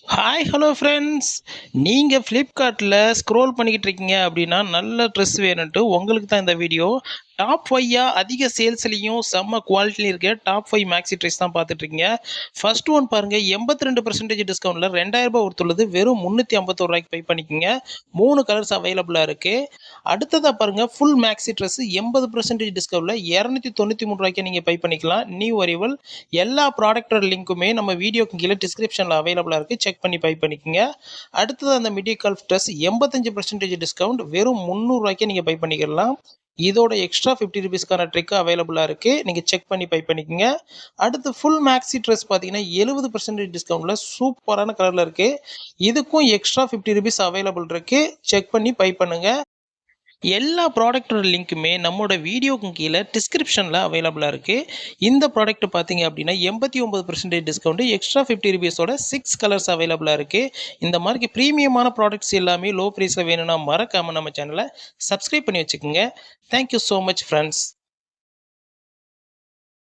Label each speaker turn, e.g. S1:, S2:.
S1: Hi hello friends. நீங்கள் ஃப்ளிப்கார்ட்டில் scroll பண்ணிக்கிட்டு இருக்கீங்க அப்படின்னா நல்ல ட்ரெஸ் வேணுன்ட்டு உங்களுக்கு தான் இந்த வீடியோ. டாப் 5 அதிக சேல்ஸ்லையும் செம்ம குவாலிட்டிலையும் இருக்க டாப் 5 மேக்ஸி ட்ரெஸ் தான் பார்த்துட்ருக்கீங்க. ஃபர்ஸ்ட் ஒன் பாருங்கள், 82% டிஸ்கவுண்ட்டில் ₹2000 ஒருத்துள்ளது வெறும் ₹351 பே பண்ணிக்கோங்க. 3 கலர்ஸ் அவைலபிளாக இருக்குது. அடுத்ததாக பாருங்கள், ஃபுல் மேக்ஸி ட்ரெஸ் 80% டிஸ்கவுண்ட்டில் ₹293 நீங்கள் பே பண்ணிக்கலாம். New arrival. எல்லா ப்ராடக்டோட லிங்க்குமே நம்ம வீடியோக்கு கீழே டிஸ்கிரிப்ஷனில் அவைலபிளாக இருக்குது. செக் பண்ணி பை பண்ணிக்கோங்க. அடுத்தது அந்த மிடி கால்ஃப் ட்ரெஸ் 85% டிஸ்கவுண்ட் வெறும் ₹300 நீங்கள் பை பண்ணிக்கலாம். இதோட எக்ஸ்ட்ரா ₹50க்கான ட்ரிக் அவைலபிளாக இருக்குது. நீங்கள் செக் பண்ணி பை பண்ணிக்கோங்க. அடுத்து ஃபுல் மேக்ஸி ட்ரெஸ் பார்த்தீங்கன்னா 70% டிஸ்கவுண்ட்டில் சூப்பரான கலரில் இருக்குது. இதுக்கும் எக்ஸ்ட்ரா ₹50 அவைலபிள் இருக்குது. செக் பண்ணி பை பண்ணுங்கள். எல்லா ப்ராடக்ட்டோட லிங்க்குமே நம்மளோட வீடியோக்கு கீழே டிஸ்கிரிப்ஷனில் அவைலபிளாக இருக்குது. இந்த ப்ராடக்ட் பார்த்தீங்க அப்படின்னா 89% டிஸ்கவுண்ட் எக்ஸ்ட்ரா ₹50ஓட 6 கலர்ஸ் அவைலபிளாக இருக்குது. இந்த மாதிரி ப்ரீமியமான ப்ராடக்ட்ஸ் எல்லாமே லோ ப்ரைஸில் வேணும்னா மறக்காமல் நம்ம சேனலை சப்ஸ்கிரைப் பண்ணி வச்சுக்கோங்க. Thank you so much friends.